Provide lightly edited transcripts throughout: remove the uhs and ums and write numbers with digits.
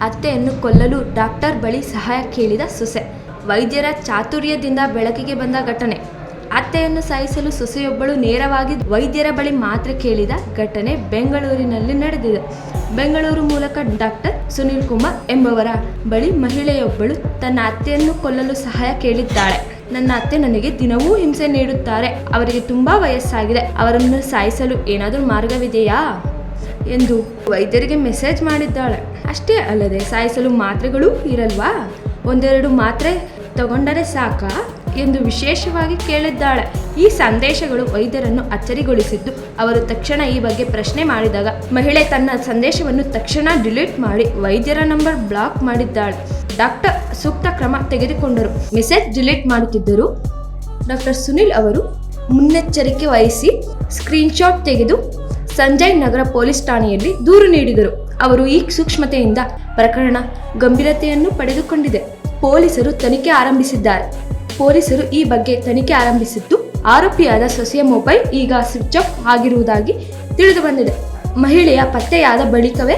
ಅತ್ತೆಯನ್ನು ಕೊಲ್ಲಲು ಡಾಕ್ಟರ್ ಬಳಿ ಸಹಾಯ ಕೇಳಿದ ಸೊಸೆ. ವೈದ್ಯರ ಚಾತುರ್ಯದಿಂದ ಬೆಳಕಿಗೆ ಬಂದ ಘಟನೆ. ಅತ್ತೆಯನ್ನು ಸಾಯಿಸಲು ಸೊಸೆಯೊಬ್ಬಳು ನೇರವಾಗಿ ವೈದ್ಯರ ಬಳಿ ಮಾತ್ರೆ ಕೇಳಿದ ಘಟನೆ ಬೆಂಗಳೂರಿನಲ್ಲಿ ನಡೆದಿದೆ. ಬೆಂಗಳೂರು ಮೂಲಕ ಡಾಕ್ಟರ್ ಸುನಿಲ್ ಕುಮಾರ್ ಎಂಬುವರ ಬಳಿ ಮಹಿಳೆಯೊಬ್ಬಳು ತನ್ನ ಅತ್ತೆಯನ್ನು ಕೊಲ್ಲಲು ಸಹಾಯ ಕೇಳಿದ್ದಾಳೆ. ನನ್ನ ಅತ್ತೆ ನನಗೆ ದಿನವೂ ಹಿಂಸೆ ನೀಡುತ್ತಾರೆ, ಅವರಿಗೆ ತುಂಬಾ ವಯಸ್ಸಾಗಿದೆ, ಅವರನ್ನು ಸಾಯಿಸಲು ಏನಾದರೂ ಮಾರ್ಗವಿದೆಯಾ ಎಂದು ವೈದ್ಯರಿಗೆ ಮೆಸೇಜ್ ಮಾಡಿದ್ದಾಳೆ. ಅಷ್ಟೇ ಅಲ್ಲದೆ ಸಾಯಿಸಲು ಮಾತ್ರೆಗಳೂ ಇರಲ್ವಾ, ಒಂದೆರಡು ಮಾತ್ರೆ ತಗೊಂಡರೆ ಸಾಕಾ ಎಂದು ವಿಶೇಷವಾಗಿ ಕೇಳಿದ್ದಾಳೆ. ಈ ಸಂದೇಶಗಳು ವೈದ್ಯರನ್ನು ಅಚ್ಚರಿಗೊಳಿಸಿದ್ದು, ಅವರು ತಕ್ಷಣ ಈ ಬಗ್ಗೆ ಪ್ರಶ್ನೆ ಮಾಡಿದಾಗ ಮಹಿಳೆ ತನ್ನ ಸಂದೇಶವನ್ನು ತಕ್ಷಣ ಡಿಲೀಟ್ ಮಾಡಿ ವೈದ್ಯರ ನಂಬರ್ ಬ್ಲಾಕ್ ಮಾಡಿದ್ದಾಳೆ. ಡಾಕ್ಟರ್ ಸೂಕ್ತ ಕ್ರಮ ತೆಗೆದುಕೊಂಡರು. ಮೆಸೇಜ್ ಡಿಲೀಟ್ ಮಾಡುತ್ತಿದ್ದರು. ಡಾಕ್ಟರ್ ಸುನಿಲ್ ಅವರು ಮುನ್ನೆಚ್ಚರಿಕೆ ವಹಿಸಿ ಸ್ಕ್ರೀನ್ಶಾಟ್ ತೆಗೆದು ಸಂಜಯ್ ನಗರ ಪೊಲೀಸ್ ಠಾಣೆಯಲ್ಲಿ ದೂರು ನೀಡಿದರು. ಅವರು ಈ ಸೂಕ್ಷ್ಮತೆಯಿಂದ ಪ್ರಕರಣ ಗಂಭೀರತೆಯನ್ನು ಪಡೆದುಕೊಂಡಿದೆ. ಪೊಲೀಸರು ಈ ಬಗ್ಗೆ ತನಿಖೆ ಆರಂಭಿಸಿದ್ದು, ಆರೋಪಿಯಾದ ಸೊಸೆಯ ಮೊಬೈಲ್ ಈಗ ಸ್ವಿಚ್ ಆಫ್ ಆಗಿರುವುದಾಗಿ ತಿಳಿದು ಬಂದಿದೆ. ಮಹಿಳೆಯ ಪತ್ತೆಯಾದ ಬಳಿಕವೇ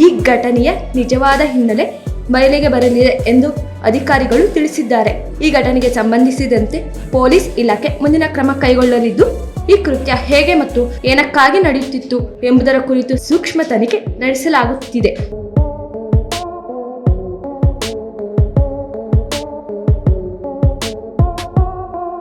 ಈ ಘಟನೆಯ ನಿಜವಾದ ಹಿನ್ನೆಲೆ ಬಯಲಿಗೆ ಬರಲಿದೆ ಎಂದು ಅಧಿಕಾರಿಗಳು ತಿಳಿಸಿದ್ದಾರೆ. ಈ ಘಟನೆಗೆ ಸಂಬಂಧಿಸಿದಂತೆ ಪೊಲೀಸ್ ಇಲಾಖೆ ಮುಂದಿನ ಕ್ರಮ ಕೈಗೊಳ್ಳಲಿದ್ದು, ಈ ಕೃತ್ಯ ಹೇಗೆ ಮತ್ತು ಏನಕ್ಕಾಗಿ ನಡೆಯುತ್ತಿತ್ತು ಎಂಬುದರ ಕುರಿತು ಸೂಕ್ಷ್ಮ ತನಿಖೆ ನಡೆಸಲಾಗುತ್ತಿದೆ.